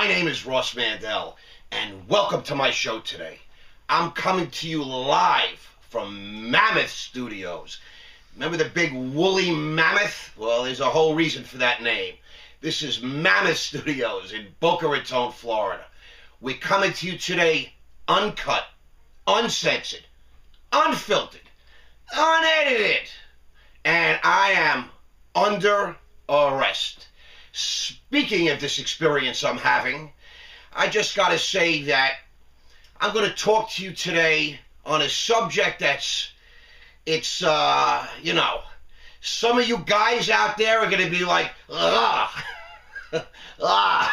My name is Ross Mandell, and welcome to my show today. I'm coming to you live from Mammoth Studios. Remember the big woolly mammoth? Well, there's a whole reason for that name. This is Mammoth Studios in Boca Raton, Florida. We're coming to you today uncut, uncensored, unfiltered, unedited, and I am under arrest. Speaking of this experience I'm having, I just got to say that I'm going to talk to you today on a subject some of you guys out there are going to be like, ah, ah.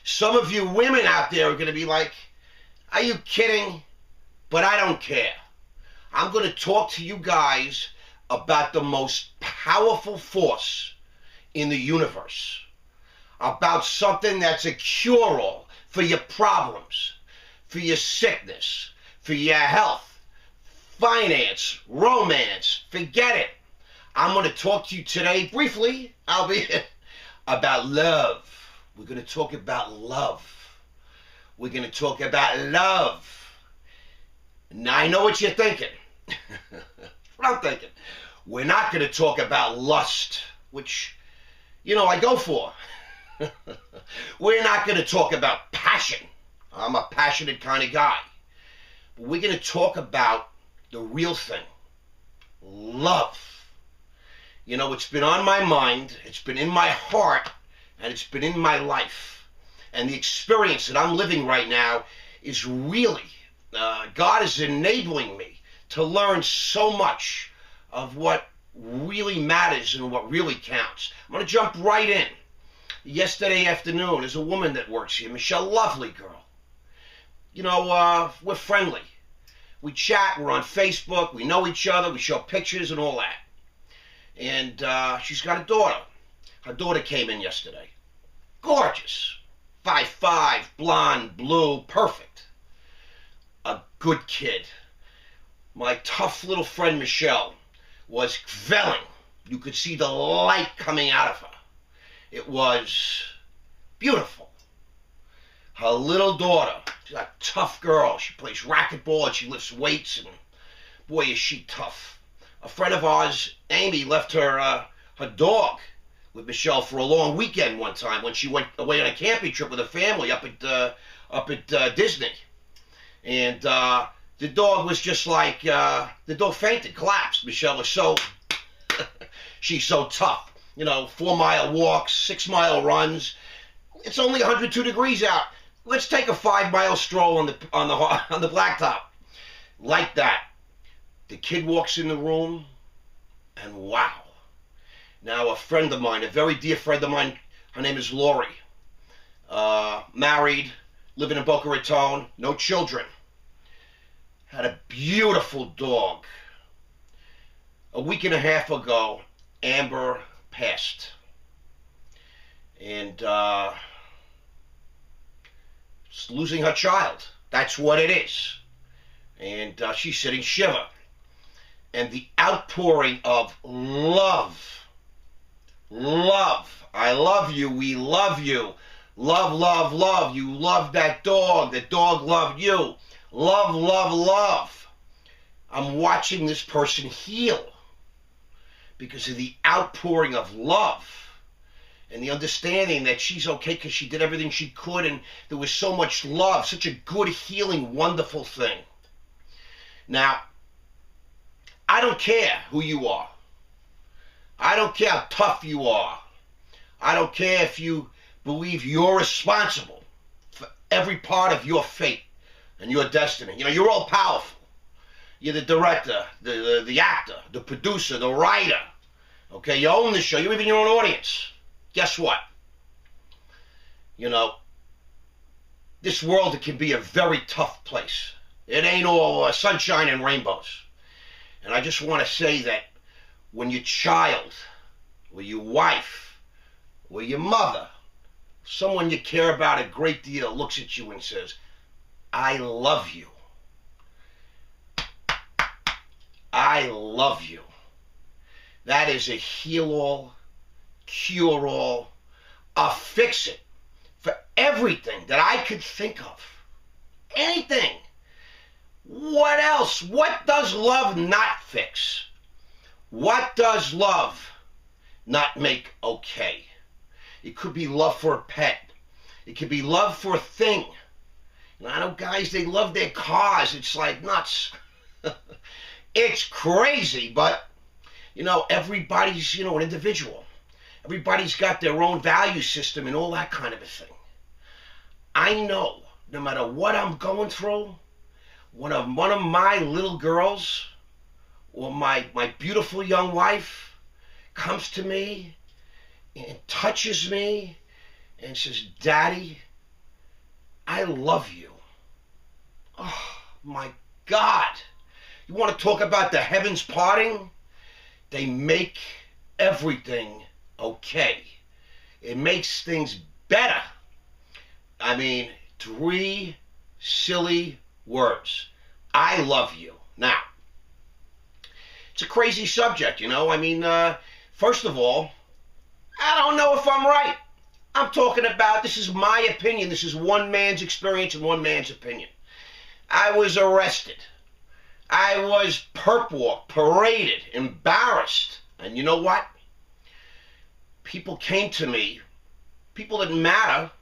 Some of you women out there are going to be like, are you kidding? But I don't care. I'm going to talk to you guys about the most powerful force in the universe, about something that's a cure-all for your problems, for your sickness, for your health, finance, romance. Forget it. I'm going to talk to you today briefly, about love. We're going to talk about love. We're going to talk about love. Now I know what you're thinking. What I'm thinking. We're not going to talk about lust, which I go for. We're not going to talk about passion. I'm a passionate kind of guy. But we're going to talk about the real thing. Love. It's been on my mind, it's been in my heart, and it's been in my life. And the experience that I'm living right now is really, God is enabling me to learn so much of what really matters and what really counts. I'm going to jump right in. Yesterday afternoon, there's a woman that works here, Michelle, lovely girl. We're friendly. We chat, we're on Facebook, we know each other, we show pictures and all that. And she's got a daughter. Her daughter came in yesterday. Gorgeous. 5'5", blonde, blue, perfect. A good kid. My tough little friend Michelle was velling. You could see the light coming out of her. It was beautiful. Her little daughter, she's a tough girl. She plays racquetball and she lifts weights, and boy, is she tough. A friend of ours, Amy, left her dog with Michelle for a long weekend one time when she went away on a camping trip with her family up at Disney. And the dog was just like, the dog fainted, collapsed. Michelle was she's so tough. 4-mile walks, 6-mile runs. It's only 102 degrees out. Let's take a 5-mile stroll on the blacktop. Like that. The kid walks in the room, and wow. Now a friend of mine, a very dear friend of mine, her name is Lori. Married, living in Boca Raton, no children. Had a beautiful dog. A week and a half ago, Amber passed. And losing her child. That's what it is. And she's sitting shiver. And the outpouring of love. Love. I love you. We love you. Love, love, love. You loved that dog. The dog loved you. Love, love, love. I'm watching this person heal because of the outpouring of love and the understanding that she's okay because she did everything she could, and there was so much love, such a good, healing, wonderful thing. Now, I don't care who you are. I don't care how tough you are. I don't care if you believe you're responsible for every part of your fate and your destiny. You're all powerful. You're the director, the actor, the producer, the writer. Okay, you own the show. You're even your own audience. Guess what? This world, it can be a very tough place. It ain't all sunshine and rainbows. And I just want to say that when your child, or your wife, or your mother, someone you care about a great deal, looks at you and says, I love you. I love you. That is a heal-all, cure-all, a fix-it for everything that I could think of. Anything. What else? What does love not fix? What does love not make okay? It could be love for a pet. It could be love for a thing. And I know guys, they love their cars. It's like nuts. It's crazy, but, you know, everybody's, you know, an individual. Everybody's got their own value system and all that kind of a thing. I know, no matter what I'm going through, when one of my little girls or my beautiful young wife comes to me and touches me and says, Daddy, I love you. Oh, my God. You want to talk about the heavens parting? They make everything okay. It makes things better. I mean, 3 silly words. I love you. Now, it's a crazy subject, you know. I mean, first of all, I don't know if I'm right. I'm talking about, this is my opinion. This is one man's experience and one man's opinion. I was arrested. I was perp walked, paraded, embarrassed. And you know what? People came to me, people that matter,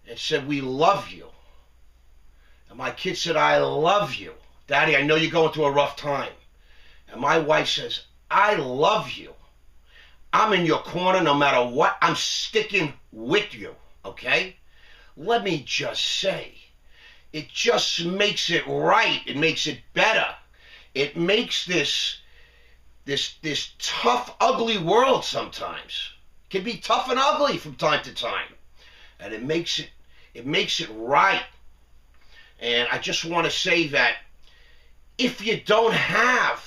and said, we love you. And my kid said, I love you. Daddy, I know you're going through a rough time. And my wife says, I love you. I'm in your corner no matter what. I'm sticking with you, okay? Let me just say, it just makes it right. It makes it better. It makes this tough, ugly world sometimes. It can be tough and ugly from time to time. And it makes it right. And I just want to say that if you don't have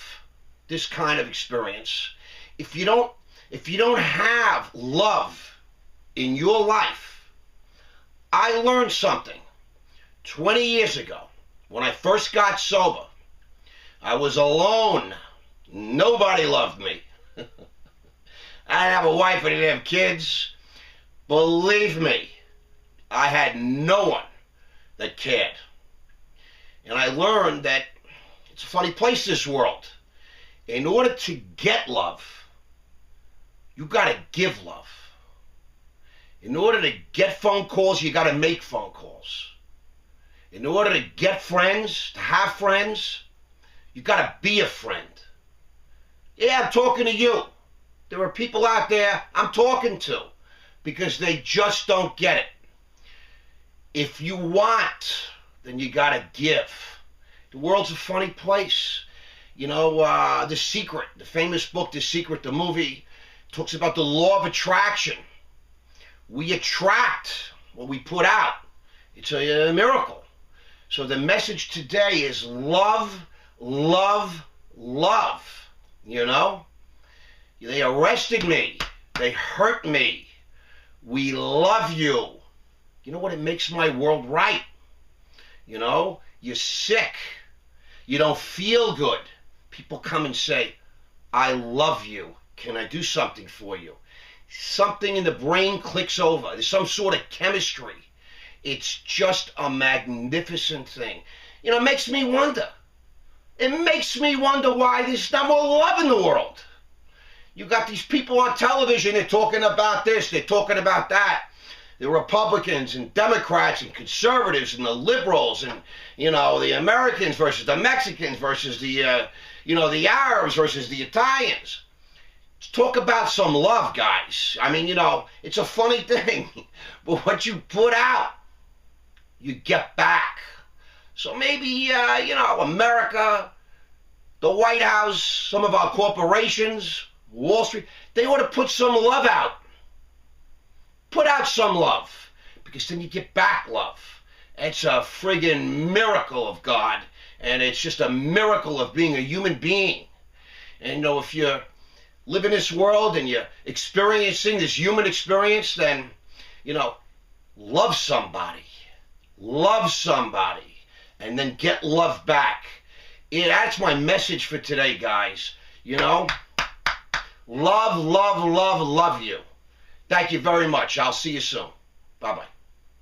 this kind of experience, if you don't have love in your life, I learned something 20 years ago when I first got sober. I was alone. Nobody loved me. I didn't have a wife, I didn't have kids. Believe me, I had no one that cared. And I learned that it's a funny place, this world. In order to get love, you got to give love. In order to get phone calls, you got to make phone calls. In order to get friends, to have friends, you got to be a friend. Yeah, I'm talking to you. There are people out there I'm talking to because they just don't get it. If you want, then you got to give. The world's a funny place. You know, The Secret, the famous book, The Secret, the movie, talks about the law of attraction. We attract what we put out. It's a miracle. So the message today is love, love, love. You know? They arrested me. They hurt me. We love you. You know what? It makes my world right. You know? You're sick. You don't feel good. People come and say, I love you. Can I do something for you? Something in the brain clicks over. There's some sort of chemistry. It's just a magnificent thing. You know, it makes me wonder. It makes me wonder why there's not more love in the world. You got these people on television, they're talking about this, they're talking about that. The Republicans and Democrats and conservatives and the liberals and, you know, the Americans versus the Mexicans versus the, you know, the Arabs versus the Italians. Let's talk about some love, guys. I mean, you know, it's a funny thing, but what you put out, you get back. So maybe, you know, America, the White House, some of our corporations, Wall Street, they ought to put some love out. Put out some love, because then you get back love. It's a friggin' miracle of God, and it's just a miracle of being a human being. And, you know, if you live in this world and you're experiencing this human experience, then, you know, love somebody. Love somebody. And then get love back. Yeah, that's my message for today, guys. You know, love, love, love, love you. Thank you very much. I'll see you soon. Bye-bye.